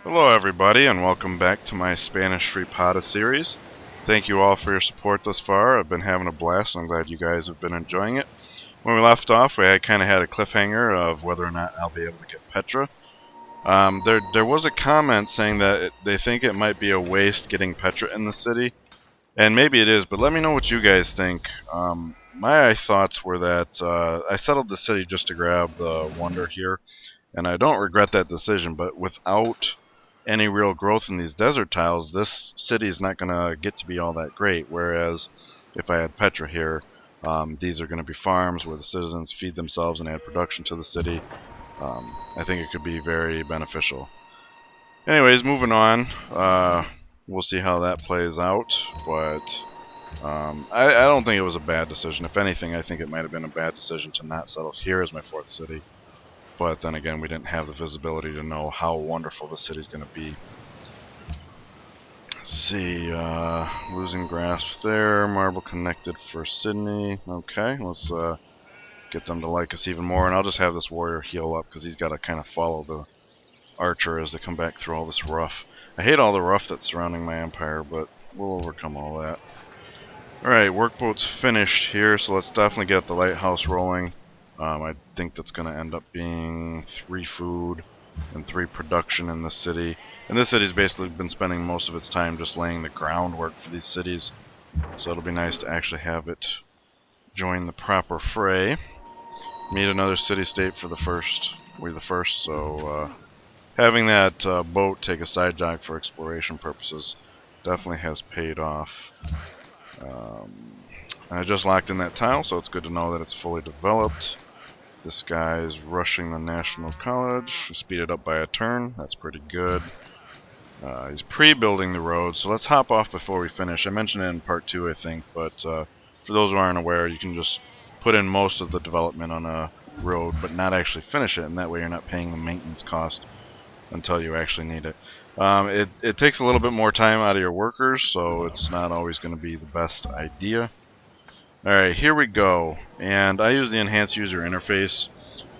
Hello everybody and welcome back to my Spanish Repada series. Thank you all for your support thus far. I've been having a blast and I'm glad you guys have been enjoying it. When we left off, we kind of had a cliffhanger of whether or not I'll be able to get Petra. There was a comment saying that they think it might be a waste getting Petra in the city, and maybe it is, but let me know what you guys think. My thoughts were that I settled the city just to grab the wonder here, and I don't regret that decision, but without any real growth in these desert tiles, this city is not going to get to be all that great. Whereas if I had Petra here, these are going to be farms where the citizens feed themselves and add production to the city. I think it could be very beneficial. Anyways, moving on. We'll see how that plays out, but I don't think it was a bad decision. If anything, I think it might have been a bad decision to not settle here as my fourth city. But then again, we didn't have the visibility to know how wonderful the city's going to be. Let's see, losing grasp there. Marble connected for Sydney. Okay, let's get them to like us even more. And I'll just have this warrior heal up because he's got to kind of follow the archer as they come back through all this rough. I hate all the rough that's surrounding my empire, but we'll overcome all that. Alright, workboat's finished here, so let's definitely get the lighthouse rolling. I think that's going to end up being 3 food and 3 production in the city. And this city's basically been spending most of its time just laying the groundwork for these cities. So it'll be nice to actually have it join the proper fray. Meet another city-state for the first. We're the first, so having that boat take a side dock for exploration purposes definitely has paid off. I just locked in that tile, so it's good to know that it's fully developed. This guy's rushing the National College. Speed it up by a turn. That's pretty good. He's pre-building the road, so let's hop off before we finish. I mentioned it in part 2, I think, but for those who aren't aware, you can just put in most of the development on a road, but not actually finish it, and that way you're not paying the maintenance cost until you actually need it. It takes a little bit more time out of your workers, so it's not always going to be the best idea. Alright, here we go. And I use the enhanced user interface,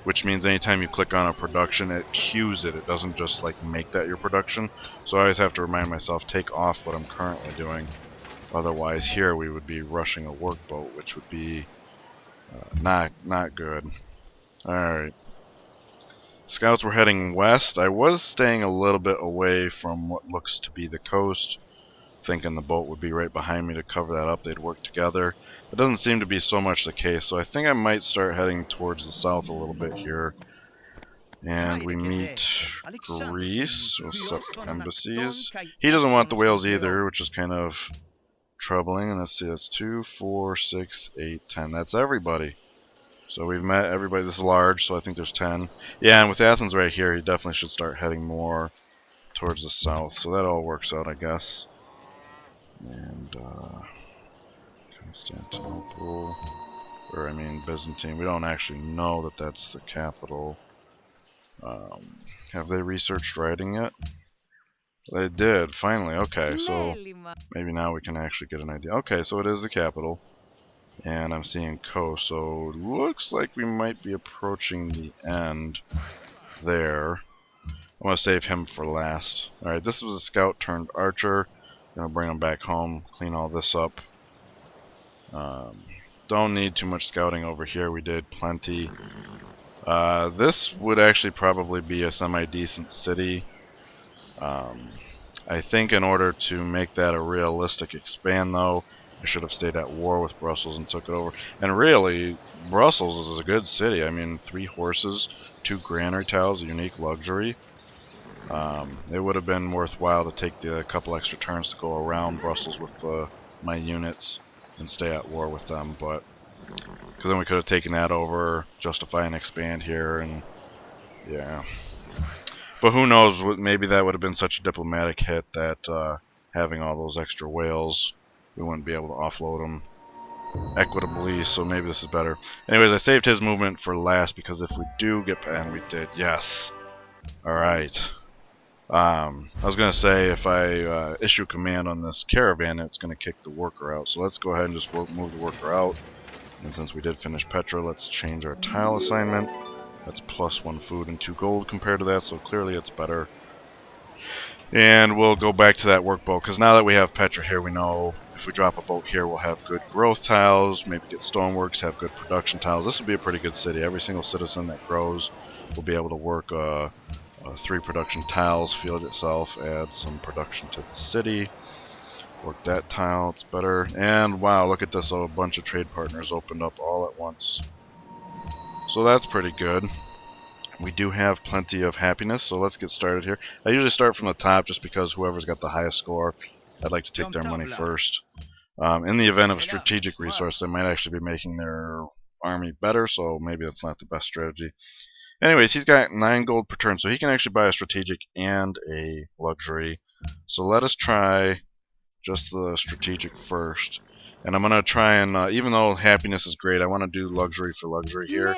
which means anytime you click on a production, it queues it. It doesn't just like make that your production. So I always have to remind myself, take off what I'm currently doing. Otherwise, here we would be rushing a workboat, which would be not good. Alright. Scouts were heading west. I was staying a little bit away from what looks to be the coast, thinking the boat would be right behind me to cover that up. They'd work together. It doesn't seem to be so much the case, so I think I might start heading towards the south a little bit here. And we meet Greece. We'll set embassies. He doesn't want the whales either, which is kind of troubling. And let's see, that's 2, 4, 6, 8, 10. That's everybody. So we've met everybody. This is large, so I think there's 10. Yeah, and with Athens right here, he definitely should start heading more towards the south. So that all works out, I guess. And Constantinople, or I mean Byzantine. We don't actually know that that's the capital. Have they researched writing yet? They did, finally. Okay, so maybe now we can actually get an idea. Okay, so it is the capital. And I'm seeing Ko, so it looks like we might be approaching the end there. I'm going to save him for last. Alright, this was a scout turned archer. Gonna bring him back home, clean all this up. Don't need too much scouting over here. We did plenty. This would actually probably be a semi-decent city. I think in order to make that a realistic expand, though, I should have stayed at war with Brussels and took it over. And really, Brussels is a good city. I mean, 3 horses, 2 granary tiles, a unique luxury. It would have been worthwhile to take a couple extra turns to go around Brussels with my units and stay at war with them, but because then we could have taken that over, justify and expand here, and yeah. But who knows, maybe that would have been such a diplomatic hit that having all those extra whales, we wouldn't be able to offload them equitably, so maybe this is better. Anyways, I saved his movement for last because if we do get, and we did, yes. Alright. I was going to say if I issue command on this caravan, it's going to kick the worker out. So let's go ahead and just move the worker out. And since we did finish Petra, let's change our tile assignment. That's +1 food and 2 gold compared to that, so clearly it's better. And we'll go back to that workboat, because now that we have Petra here, we know if we drop a boat here, we'll have good growth tiles, maybe get stoneworks, have good production tiles. This will be a pretty good city. Every single citizen that grows will be able to work 3 production tiles, field itself, add some production to the city. Work that tile, it's better. And wow, look at this, a bunch of trade partners opened up all at once. So that's pretty good. We do have plenty of happiness, so let's get started here. I usually start from the top just because whoever's got the highest score, I'd like to take their money first. In the event of a strategic resource, they might actually be making their army better, so maybe that's not the best strategy. Anyways, he's got 9 gold per turn, so he can actually buy a strategic and a luxury. So let us try just the strategic first. And I'm going to try and, even though happiness is great, I want to do luxury for luxury here.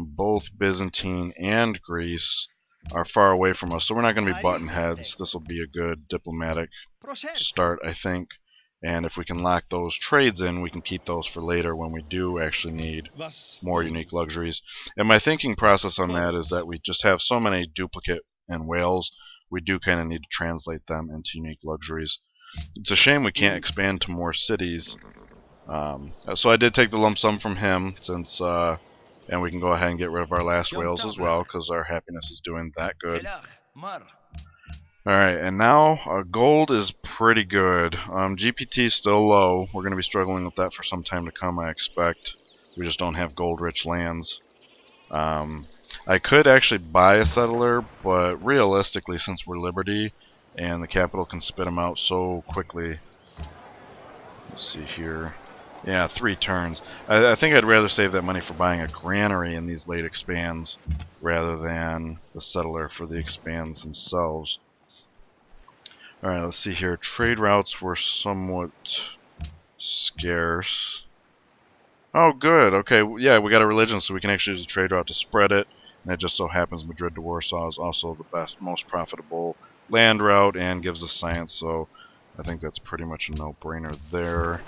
Both Byzantine and Greece are far away from us, so we're not going to be button heads. This will be a good diplomatic start, I think. And if we can lock those trades in, we can keep those for later when we do actually need more unique luxuries. And my thinking process on that is that we just have so many duplicate and whales, we do kind of need to translate them into unique luxuries. It's a shame we can't expand to more cities. So I did take the lump sum from him, since, and we can go ahead and get rid of our last whales as well, because our happiness is doing that good. Alright, and now gold is pretty good. GPT is still low. We're going to be struggling with that for some time to come, I expect. We just don't have gold-rich lands. I could actually buy a settler, but realistically, since we're Liberty, and the capital can spit them out so quickly. Let's see here. Yeah, 3 turns. I think I'd rather save that money for buying a granary in these late expands, rather than the settler for the expands themselves. Alright, let's see here. Trade routes were somewhat scarce. Oh, good. Okay, yeah, we got a religion, so we can actually use a trade route to spread it. And it just so happens Madrid to Warsaw is also the best, most profitable land route and gives us science, so I think that's pretty much a no-brainer there.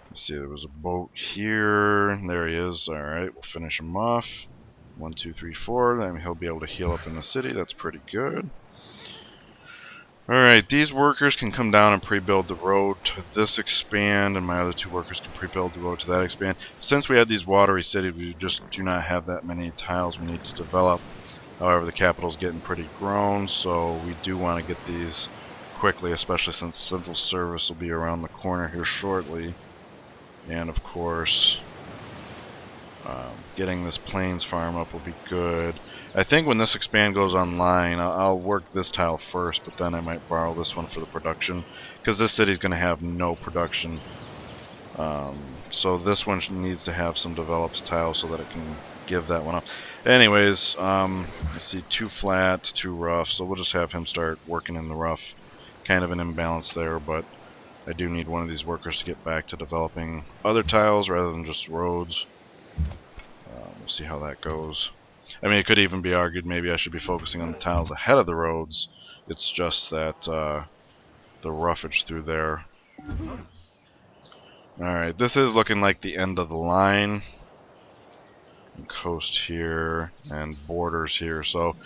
Let's see, there was a boat here. There he is. Alright, we'll finish him off. 1, 2, 3, 4. Then he'll be able to heal up in the city. That's pretty good. Alright, these workers can come down and pre-build the road to this expand, and my other 2 workers can pre-build the road to that expand. Since we have these watery cities, we just do not have that many tiles we need to develop. However, the capital's getting pretty grown, so we do want to get these quickly, especially since civil service will be around the corner here shortly. And of course, getting this plains farm up will be good. I think when this expand goes online, I'll work this tile first, but then I might borrow this one for the production, because this city's going to have no production. So this one needs to have some developed tiles so that it can give that one up. Anyways, let's see, 2 flat, 2 rough, so we'll just have him start working in the rough. Kind of an imbalance there, but I do need one of these workers to get back to developing other tiles rather than just roads. We'll see how that goes. I mean, it could even be argued maybe I should be focusing on the tiles ahead of the roads. It's just that the roughage through there. Alright, this is looking like the end of the line. Coast here and borders here. So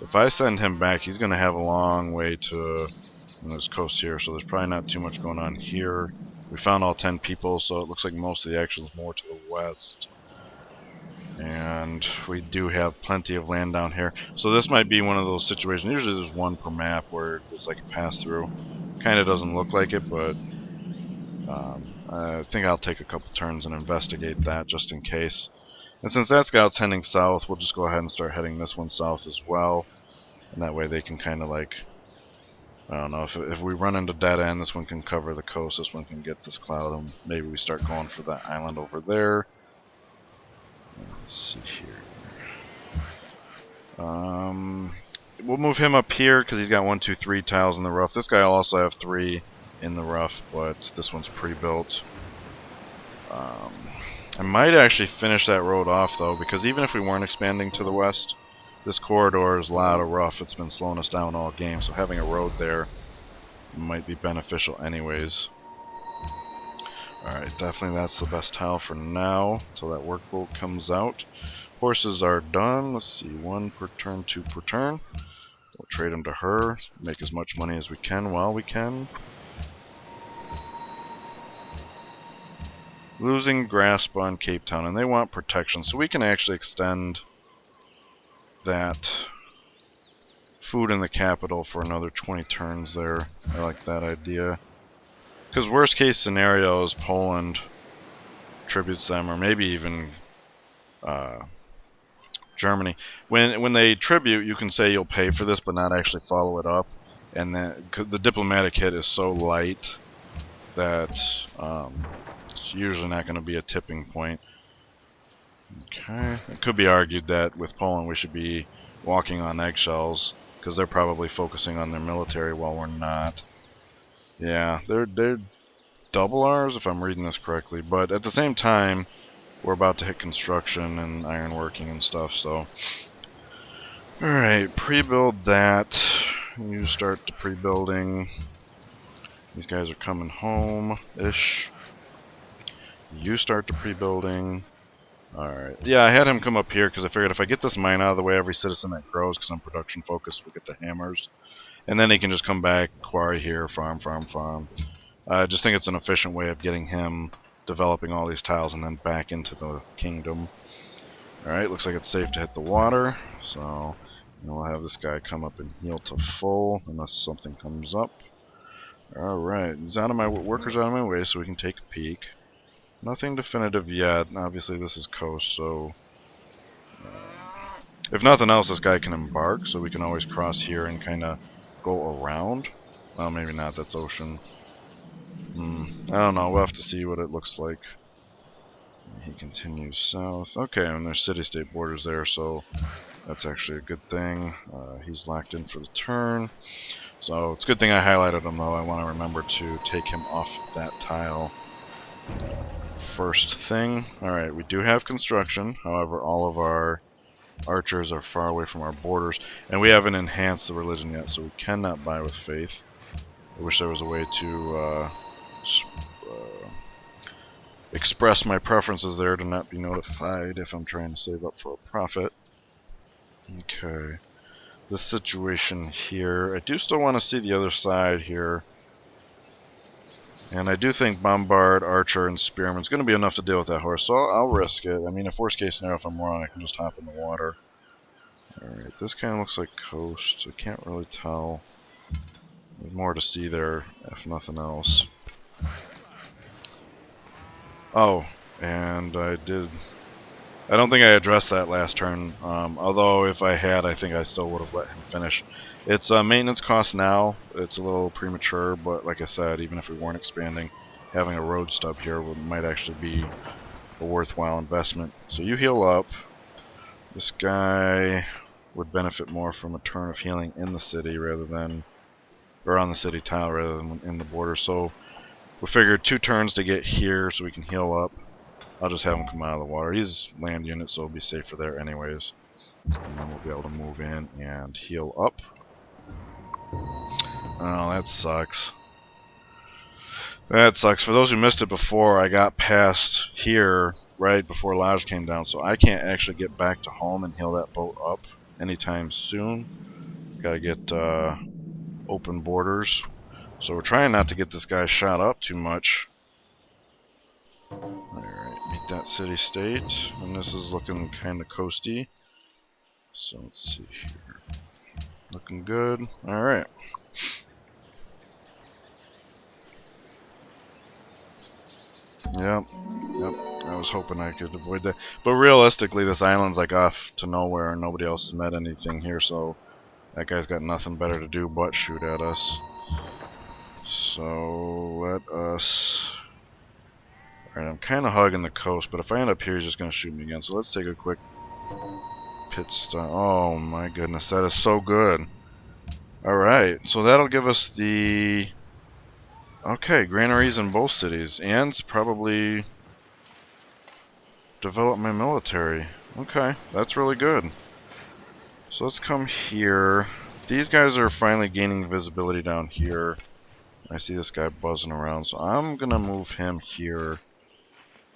if I send him back, he's going to have a long way to this coast here. So there's probably not too much going on here. We found all 10 people, so it looks like most of the action is more to the west. And we do have plenty of land down here. So this might be one of those situations. Usually there's one per map where it's like a pass-through. Kind of doesn't look like it, but I think I'll take a couple turns and investigate that just in case. And since that scout's heading south, we'll just go ahead and start heading this one south as well. And that way they can kind of like, I don't know, if we run into dead end, this one can cover the coast, this one can get this cloud, and maybe we start going for that island over there. Let's see here. We'll move him up here because he's got 1, 2, 3 tiles in the rough. This guy will also have 3 in the rough, but this one's pre-built. I might actually finish that road off though, because even if we weren't expanding to the west, this corridor is a lot of rough. It's been slowing us down all game, so having a road there might be beneficial anyways. Alright, definitely that's the best tile for now, until that workboat comes out. Horses are done. Let's see, 1 per turn, 2 per turn. We'll trade him to her, make as much money as we can while we can. Losing grasp on Cape Town, and they want protection, so we can actually extend that food in the capital for another 20 turns there. I like that idea. Because worst case scenario is Poland tributes them, or maybe even Germany. When they tribute, you can say you'll pay for this, but not actually follow it up. And the diplomatic hit is so light that it's usually not going to be a tipping point. Okay, it could be argued that with Poland we should be walking on eggshells because they're probably focusing on their military while we're not. Yeah, they're double ours if I'm reading this correctly, but at the same time we're about to hit construction and ironworking and stuff, so alright, pre-build that. You start the pre-building. These guys are coming home-ish. You start the pre-building. Alright. Yeah, I had him come up here because I figured if I get this mine out of the way, every citizen that grows, because I'm production focused, will get the hammers. And then he can just come back, quarry here, farm, farm, farm. I just think it's an efficient way of getting him developing all these tiles and then back into the kingdom. Alright, looks like it's safe to hit the water. So we'll have this guy come up and heal to full unless something comes up. Alright, he's out of my workers out of my way so we can take a peek. Nothing definitive yet. Obviously this is coast, so if nothing else, this guy can embark, so we can always cross here and kind of go around. Well, maybe not, that's ocean. I don't know, we'll have to see what it looks like. He continues south. Okay, and there's city-state borders there, so that's actually a good thing. He's locked in for the turn. So it's a good thing I highlighted him, though. I want to remember to take him off that tile first thing. Alright, we do have construction. However, all of our archers are far away from our borders. And we haven't enhanced the religion yet, so we cannot buy with faith. I wish there was a way to express my preferences there to not be notified if I'm trying to save up for a profit. Okay. This situation here, I do still want to see the other side here. And I do think Bombard, Archer, and Spearman is going to be enough to deal with that horse, so I'll risk it. I mean, if worst case scenario, if I'm wrong, I can just hop in the water. Alright, this kind of looks like coast. I can't really tell. There's more to see there, if nothing else. Oh, and I don't think I addressed that last turn, although if I had, I think I still would have let him finish. It's maintenance cost now. It's a little premature, but like I said, even if we weren't expanding, having a road stub here might actually be a worthwhile investment. So you heal up. This guy would benefit more from a turn of healing in the city rather than, or on the city tile rather than in the border. So we figured 2 turns to get here so we can heal up. I'll just have him come out of the water. He's land unit, so it'll be safer there anyways. And then we'll be able to move in and heal up. Oh, that sucks. That sucks. For those who missed it before, I got past here right before Lodge came down, so I can't actually get back to home and heal that boat up anytime soon. Gotta get open borders. So we're trying not to get this guy shot up too much. Alright, meet that city-state, and this is looking kind of coasty. So let's see here. Looking good. Alright. Yep. I was hoping I could avoid that. But realistically, this island's like off to nowhere and nobody else has met anything here, so that guy's got nothing better to do but shoot at us. So let us... Alright, I'm kind of hugging the coast, but if I end up here, he's just going to shoot me again. So let's take a quick pit stop. Oh my goodness, that is so good. Alright, so that'll give us the... Okay, granaries in both cities, and probably develop my military. Okay, that's really good. So let's come here. These guys are finally gaining visibility down here. I see this guy buzzing around, so I'm going to move him here.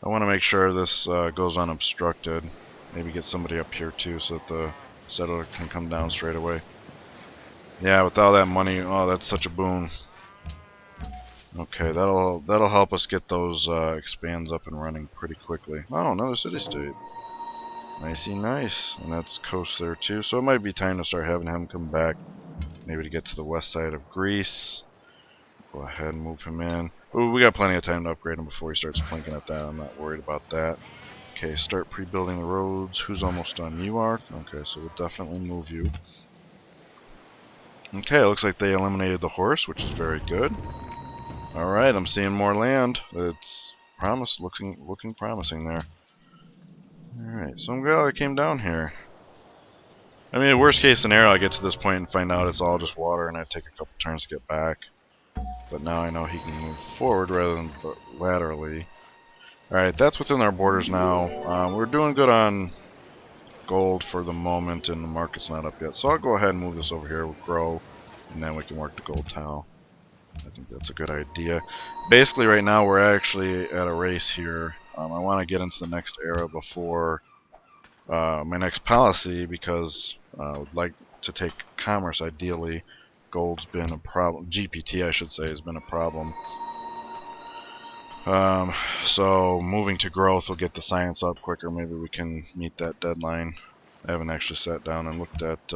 I want to make sure this goes unobstructed. Maybe get somebody up here too so that the settler can come down straight away. Yeah, with all that money, oh, that's such a boon. Okay, that'll help us get those expands up and running pretty quickly. Oh, another city-state. Nicey nice. And that's coast there too. So it might be time to start having him come back. Maybe to get to the west side of Greece. Go ahead and move him in. Ooh, we got plenty of time to upgrade him before he starts plinking at that. I'm not worried about that. Okay, start pre-building the roads. Who's almost done? You are? Okay, so we'll definitely move you. Okay, looks like they eliminated the horse, which is very good. Alright, I'm seeing more land. It's looking promising there. Alright, so I'm glad I came down here. I mean, worst case scenario, I get to this point and find out it's all just water and I take a couple turns to get back. But now I know he can move forward rather than laterally. Alright, that's within our borders now. We're doing good on gold for the moment and the market's not up yet. So I'll go ahead and move this over here, we'll grow, and then we can work the gold tile. I think that's a good idea. Basically right now we're actually at a race here. I want to get into the next era before my next policy because I would like to take commerce ideally. Gold's been a problem. GPT I should say has been a problem. So moving to growth will get the science up quicker. Maybe we can meet that deadline. I haven't actually sat down and looked at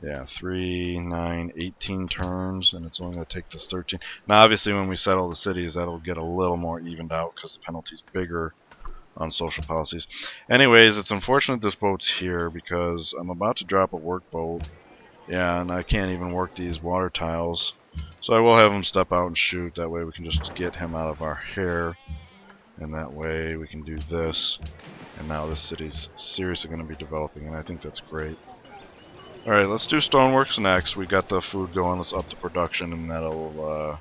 yeah, 3, 9, 18 turns, and it's only going to take this 13. Now, obviously, when we settle the cities, that'll get a little more evened out because the penalty's bigger on social policies. Anyways, it's unfortunate this boat's here because I'm about to drop a work boat. Yeah, and I can't even work these water tiles. So I will have him step out and shoot. That way we can just get him out of our hair. And that way we can do this. And now this city's seriously going to be developing, and I think that's great. Alright, let's do stoneworks next. We got the food going. Let's up the production, and that'll...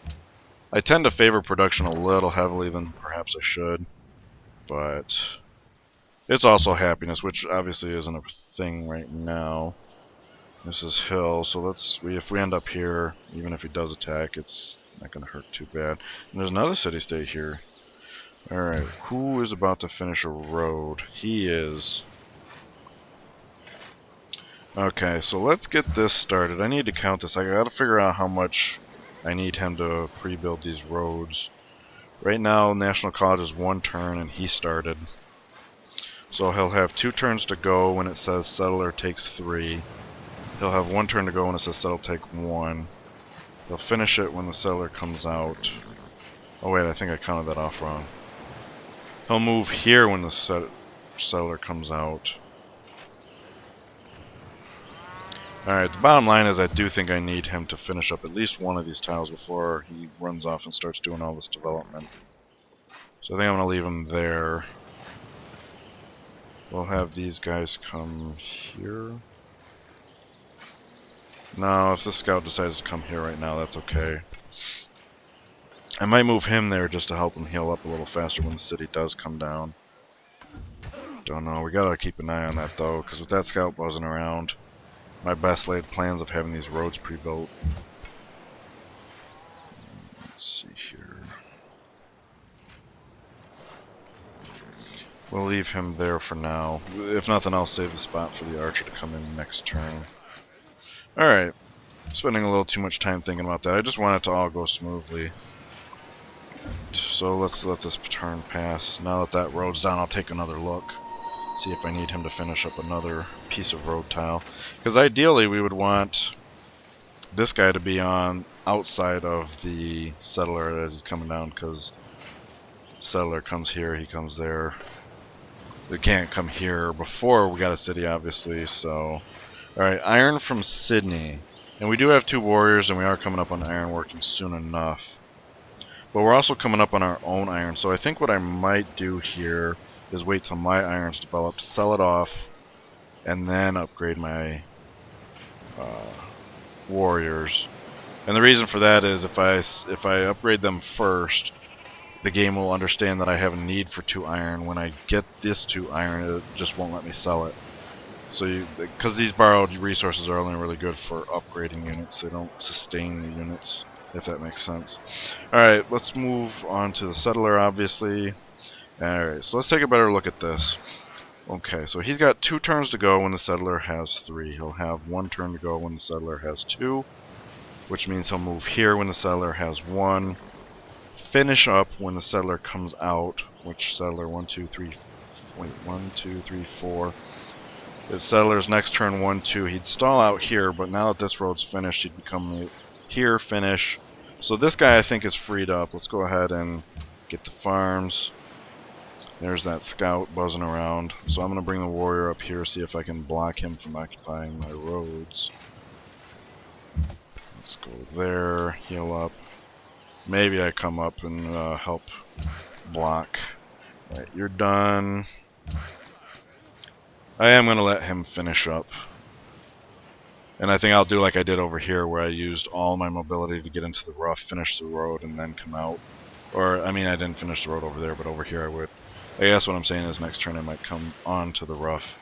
I tend to favor production a little heavily than perhaps I should. But it's also happiness, which obviously isn't a thing right now. This is hill, so if we end up here, even if he does attack, it's not going to hurt too bad. And there's another city-state here. Alright, who is about to finish a road? He is. Okay, so let's get this started. I need to count this. I gotta figure out how much I need him to pre-build these roads. Right now, National College is 1 turn, and he started. So he'll have 2 turns to go when it says settler takes 3. He'll have 1 turn to go when it says settler take 1. He'll finish it when the settler comes out. Oh wait, I think I counted that off wrong. He'll move here when the settler comes out. Alright, the bottom line is I do think I need him to finish up at least one of these tiles before he runs off and starts doing all this development. So I think I'm going to leave him there. We'll have these guys come here. No, if the scout decides to come here right now, that's okay. I might move him there just to help him heal up a little faster when the city does come down. Don't know, we gotta keep an eye on that though, because with that scout buzzing around, my best laid plans of having these roads pre-built. Let's see here. We'll leave him there for now. If nothing, I'll save the spot for the archer to come in next turn. Alright. Spending a little too much time thinking about that. I just want it to all go smoothly. So let's let this turn pass. Now that that road's down, I'll take another look. See if I need him to finish up another piece of road tile. Because ideally we would want this guy to be on outside of the settler as he's coming down, because settler comes here, he comes there. They can't come here before we got a city, obviously, so... Alright, iron from Sydney. And we do have 2 warriors, and we are coming up on iron working soon enough. But we're also coming up on our own iron, so I think what I might do here is wait till my iron's developed, sell it off, and then upgrade my warriors. And the reason for that is if I upgrade them first, the game will understand that I have a need for 2 iron. When I get this 2 iron, it just won't let me sell it. So, because these borrowed resources are only really good for upgrading units, they don't sustain the units, if that makes sense. Alright, let's move on to the settler, obviously. Alright, so let's take a better look at this. Okay, so he's got 2 turns to go when the settler has 3. He'll have 1 turn to go when the settler has 2, which means he'll move here when the settler has 1. Finish up when the settler comes out, which settler 1, 2, 3, wait, 1, 2, 3, 4. His settler's next turn 1, 2. He'd stall out here, but now that this road's finished, he'd become here, finish. So this guy I think is freed up. Let's go ahead and get the farms. There's that scout buzzing around. So I'm going to bring the warrior up here, see if I can block him from occupying my roads. Let's go there, heal up. Maybe I come up and help block. Alright, you're done. I am going to let him finish up. And I think I'll do like I did over here, where I used all my mobility to get into the rough, finish the road, and then come out. Or, I mean, I didn't finish the road over there, but over here I would. I guess what I'm saying is next turn I might come onto the rough,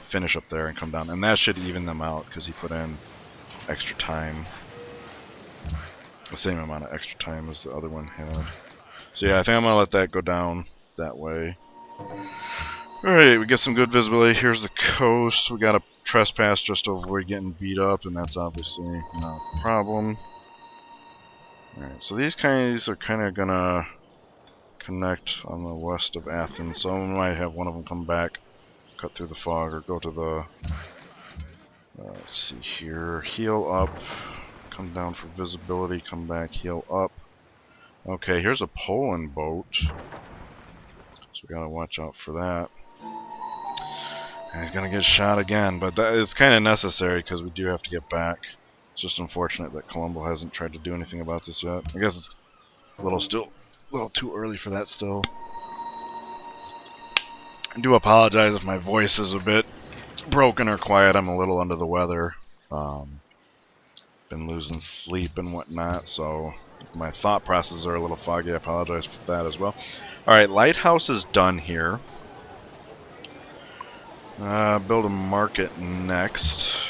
finish up there, and come down. And that should even them out, because he put in extra time. The same amount of extra time as the other one had. So yeah, I think I'm going to let that go down that way. Alright, we get some good visibility. Here's the coast. We got a trespass just to avoid getting beat up, and that's obviously not a problem. Alright, so these guys are kind of gonna connect on the west of Athens. So I might have one of them come back, cut through the fog, or go to the... let's see here. Heal up. Come down for visibility. Come back. Heal up. Okay, here's a Poland boat. So we gotta watch out for that. And he's gonna get shot again, but it's kind of necessary because we do have to get back. It's just unfortunate that Colombo hasn't tried to do anything about this yet. I guess it's a little too early for that still. I do apologize if my voice is a bit broken or quiet. I'm a little under the weather. Been losing sleep and whatnot, so if my thought processes are a little foggy, I apologize for that as well. Alright, lighthouse is done here. Build a market next.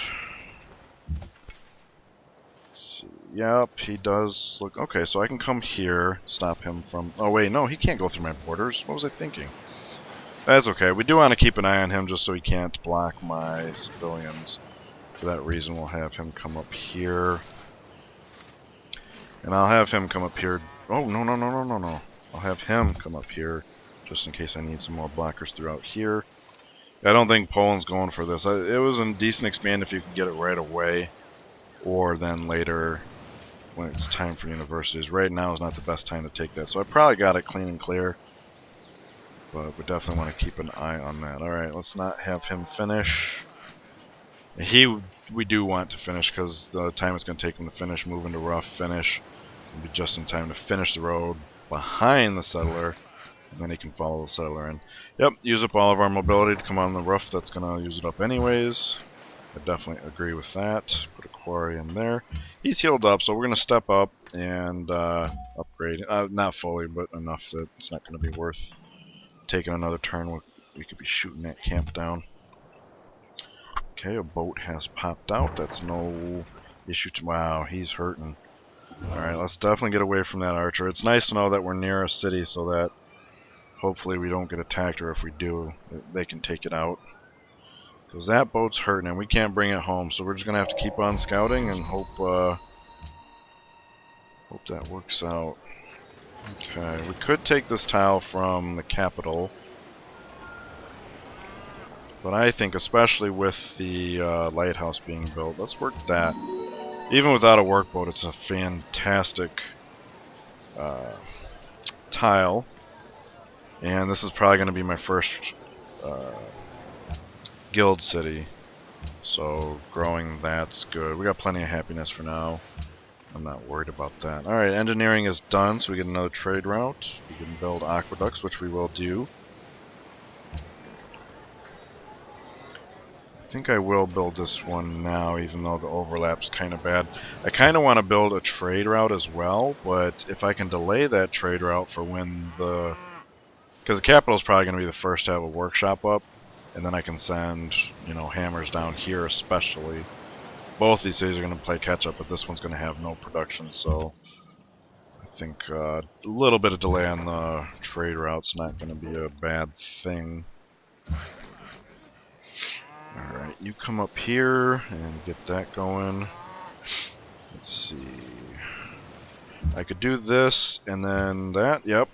Let's see. Yep, he does look... Okay, so I can come here, stop him from... Oh wait, no, he can't go through my borders. What was I thinking? That's okay. We do want to keep an eye on him just so he can't block my civilians. For that reason, we'll have him come up here. And I'll have him come up here... Oh, no. I'll have him come up here just in case I need some more blockers throughout here. I don't think Poland's going for this. It was a decent expand if you could get it right away, or then later when it's time for universities. Right now is not the best time to take that, so I probably got it clean and clear, but we definitely want to keep an eye on that. Alright, let's not have him finish. We do want to finish because the time it's going to take him to finish, move into rough, finish, and be just in time to finish the road behind the settler. And then he can follow the settler in. Yep, use up all of our mobility to come on the rough. That's going to use it up anyways. I definitely agree with that. Put a quarry in there. He's healed up, so we're going to step up and upgrade. Not fully, but enough that it's not going to be worth taking another turn. We could be shooting that camp down. Okay, a boat has popped out. That's no issue to... Wow, he's hurting. Alright, let's definitely get away from that archer. It's nice to know that we're near a city so that hopefully we don't get attacked, or if we do, they can take it out. Because that boat's hurting and we can't bring it home, so we're just going to have to keep on scouting and hope that works out. Okay, we could take this tile from the capital. But I think, especially with the lighthouse being built, let's work that. Even without a workboat, it's a fantastic tile. And this is probably going to be my first guild city. So growing that's good. We got plenty of happiness for now. I'm not worried about that. Alright, engineering is done, so we get another trade route. We can build aqueducts, which we will do. I think I will build this one now, even though the overlap's kind of bad. I kind of want to build a trade route as well, but if I can delay that trade route for when the... Because the capital is probably going to be the first to have a workshop up, and then I can send, you know, hammers down here especially. Both these cities are going to play catch up, but this one's going to have no production, so I think a little bit of delay on the trade route's not going to be a bad thing. Alright, you come up here and get that going. Let's see. I could do this and then that. Yep.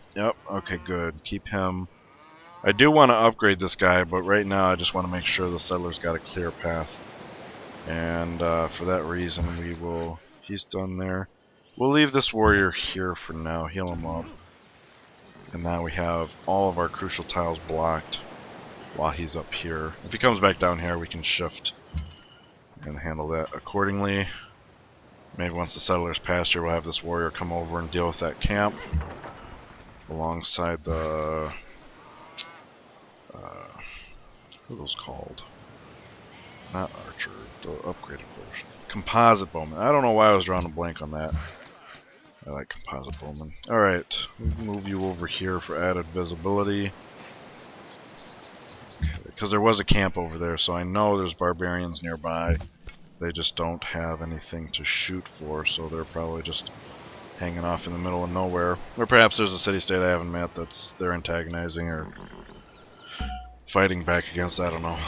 Okay, good. Keep him. I do want to upgrade this guy, but right now I just want to make sure the settler's got a clear path. And for that reason, we will... He's done there. We'll leave this warrior here for now. Heal him up. And now we have all of our crucial tiles blocked while he's up here. If he comes back down here, we can shift and handle that accordingly. Maybe once the settler's passed here, we'll have this warrior come over and deal with that camp alongside the... what are those called? Not archer, the upgraded version. Composite bowman. I don't know why I was drawing a blank on that. I like composite bowman. Alright, we'll move you over here for added visibility. Because there was a camp over there, so I know there's barbarians nearby. They just don't have anything to shoot for, so they're probably just hanging off in the middle of nowhere. Or perhaps there's a city-state I haven't met that's they're antagonizing or fighting back against. I don't know.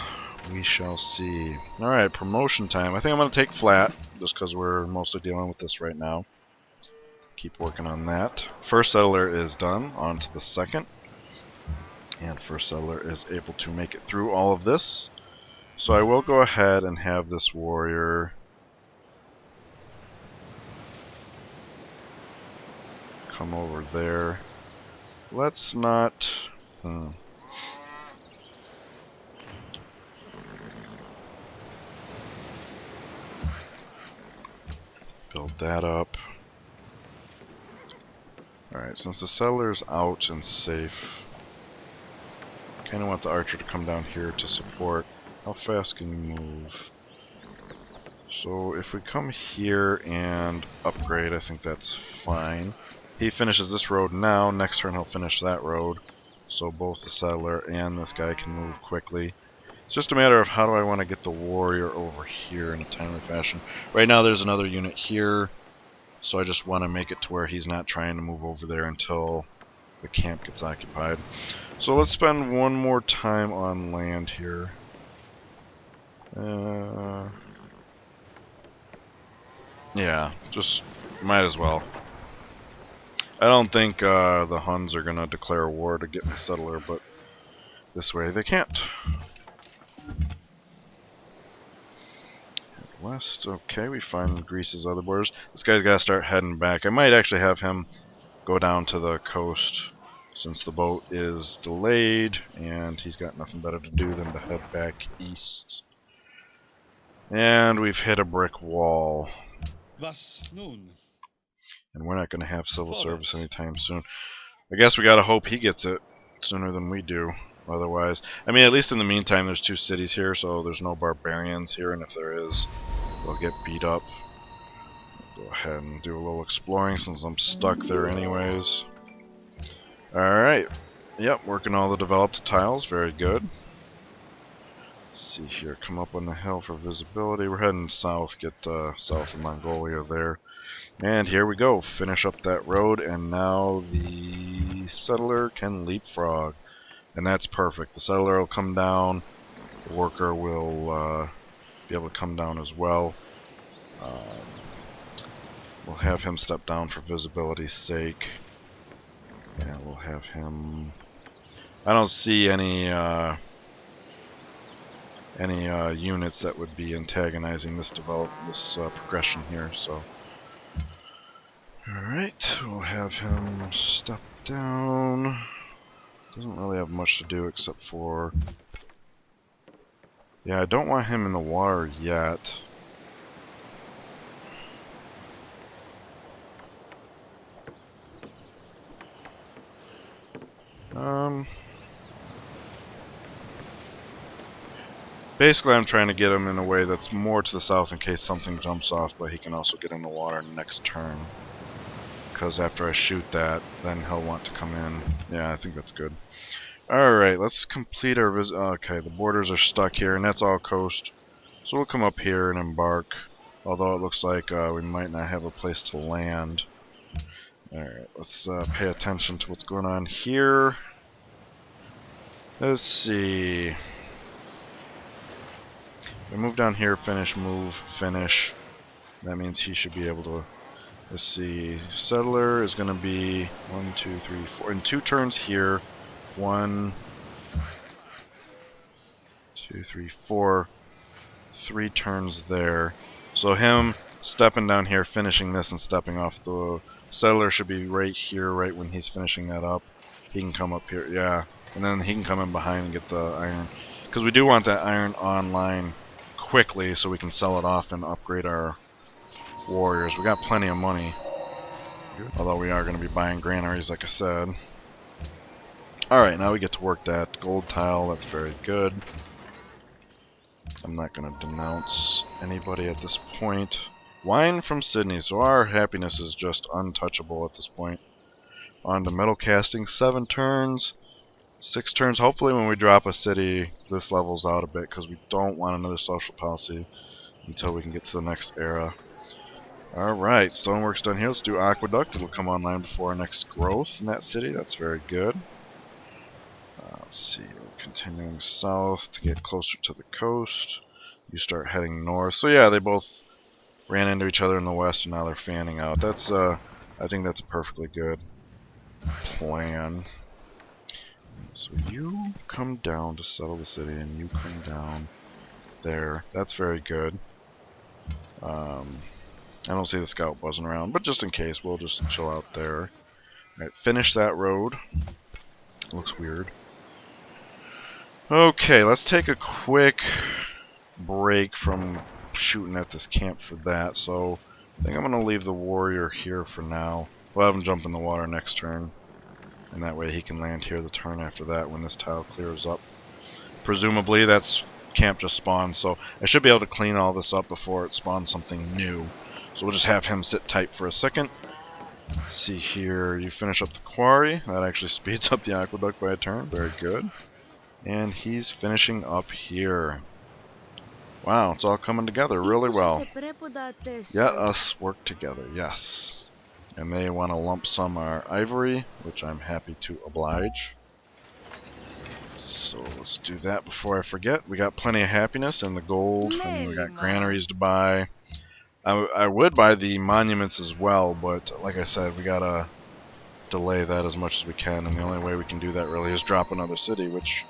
We shall see. Alright, promotion time. I think I'm going to take flat, just because we're mostly dealing with this right now. Keep working on that. First settler is done. On to the second. And first settler is able to make it through all of this. So I will go ahead and have this warrior come over there. Let's not... build that up. Alright, since the settler's out and safe, kind of want the archer to come down here to support. How fast can you move? So if we come here and upgrade, I think that's fine. He finishes this road now, next turn he'll finish that road. So both the settler and this guy can move quickly. It's just a matter of how do I want to get the warrior over here in a timely fashion. Right now there's another unit here, so I just want to make it to where he's not trying to move over there until the camp gets occupied. So let's spend one more time on land here. Yeah, just might as well. I don't think the Huns are going to declare war to get my settler, but this way they can't. West, okay, we find Greece's other borders. This guy's got to start heading back. I might actually have him go down to the coast since the boat is delayed and he's got nothing better to do than to head back east. And we've hit a brick wall. And we're not going to have civil service anytime soon. I guess we got to hope he gets it sooner than we do. Otherwise, I mean, at least in the meantime, there's two cities here, so there's no barbarians here, and if there is, they'll get beat up. I'll go ahead and do a little exploring since I'm stuck there anyways. Alright. Yep, working all the developed tiles. Very good. Let's see here. Come up on the hill for visibility. We're heading south, get south of Mongolia there. And here we go. Finish up that road, and now the settler can leapfrog. And that's perfect. The settler will come down. The worker will be able to come down as well. We'll have him step down for visibility's sake. And we'll have him... I don't see any units that would be antagonizing this progression here, so... Alright, we'll have him step down. Doesn't really have much to do except for... Yeah, I don't want him in the water yet. Basically, I'm trying to get him in a way that's more to the south in case something jumps off, but he can also get in the water next turn. Because after I shoot that, then he'll want to come in. Yeah, I think that's good. Alright, let's complete our visit. Okay, the borders are stuck here, and that's all coast. So we'll come up here and embark. Although it looks like we might not have a place to land. Alright, let's pay attention to what's going on here. Let's see. They move down here, finish, move, finish. That means he should be able to. Let's see. Settler is going to be 1, 2, 3, 4. In 2 turns here. 1, 2, 3, 4. 3 turns there. So him stepping down here, finishing this, and stepping off the settler should be right here, right when he's finishing that up. He can come up here, yeah, and then he can come in behind and get the iron, because we do want that iron online quickly so we can sell it off and upgrade our warriors. We got plenty of money, although we are going to be buying granaries, like I said. Alright, now we get to work that gold tile. That's very good. I'm not going to denounce anybody at this point. Wine from Sydney, so our happiness is just untouchable at this point. On to metal casting, 7 turns, 6 turns. Hopefully when we drop a city, this levels out a bit, because we don't want another social policy until we can get to the next era. Alright, stonework's done here. Let's do aqueduct. It'll come online before our next growth in that city. That's very good. Let's see, we're continuing south to get closer to the coast. You start heading north. So yeah, they both ran into each other in the west, and now they're fanning out. That's I think that's a perfectly good plan. So you come down to settle the city, and you come down there. That's very good. I don't see the scout buzzing around, but just in case, we'll just chill out there. Alright, finish that road. Looks weird. Okay, let's take a quick break from shooting at this camp for that. So I think I'm going to leave the warrior here for now. We'll have him jump in the water next turn, and that way he can land here the turn after that when this tile clears up. Presumably that's camp just spawned, so I should be able to clean all this up before it spawns something new. So we'll just have him sit tight for a second. Let's see here, you finish up the quarry. That actually speeds up the aqueduct by a turn. Very good. And he's finishing up here. Wow, it's all coming together really well. Let us work together, yes. And they want to lump sum our ivory, which I'm happy to oblige. So let's do that before I forget. We got plenty of happiness and the gold, and we got granaries to buy. I would buy the monuments as well, but like I said, we gotta delay that as much as we can, and the only way we can do that really is drop another city, which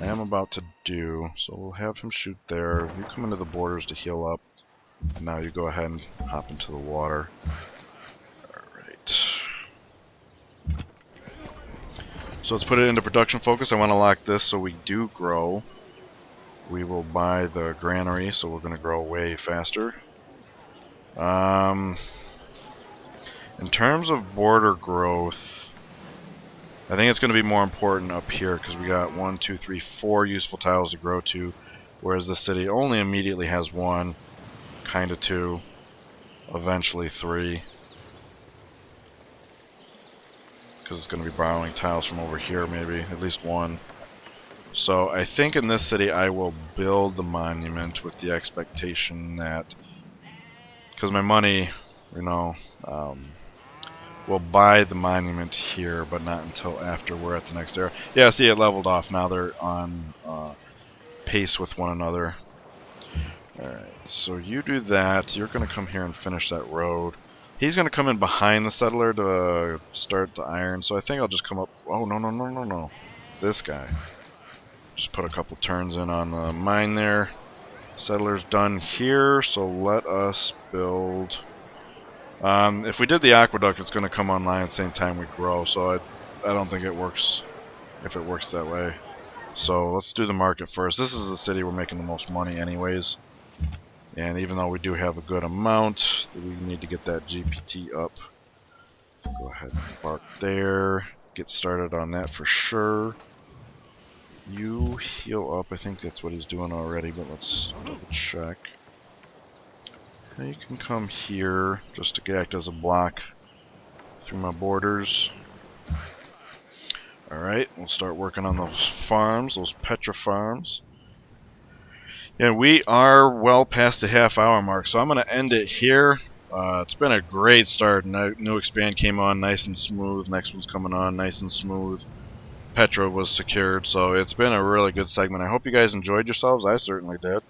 I am about to do. So we'll have him shoot there. You come into the borders to heal up, and now you go ahead and hop into the water. Alright. So let's put it into production focus. I want to lock this so we do grow. We will buy the granary, so we're going to grow way faster. In terms of border growth, I think it's going to be more important up here because we got 1, 2, 3, 4 useful tiles to grow to, whereas the city only immediately has 1, kind of 2, eventually 3. Because it's going to be borrowing tiles from over here, maybe, at least 1. So I think in this city I will build the monument with the expectation that, because my money, you know, we'll buy the monument here, but not until after we're at the next era. Yeah, see, it leveled off. Now they're on pace with one another. Alright, so you do that. You're going to come here and finish that road. He's going to come in behind the settler to start the iron, so I think I'll just come up... Oh, no, no, no, no, no. This guy. Just put a couple turns in on the mine there. Settler's done here, so let us build... if we did the aqueduct, it's going to come online at the same time we grow, so I don't think it works if it works that way. So let's do the market first. This is the city we're making the most money anyways. And even though we do have a good amount, we need to get that GPT up. Go ahead and embark there. Get started on that for sure. You heal up. I think that's what he's doing already, but let's double check. Now you can come here just to act as a block through my borders. Alright, we'll start working on those farms, those Petra farms. And we are well past the half-hour mark, so I'm going to end it here. It's been a great start. New expand came on nice and smooth. Next one's coming on nice and smooth. Petra was secured, so it's been a really good segment. I hope you guys enjoyed yourselves. I certainly did.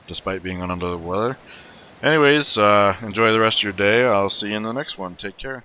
despite being under the weather. Anyways, enjoy the rest of your day. I'll see you in the next one. Take care.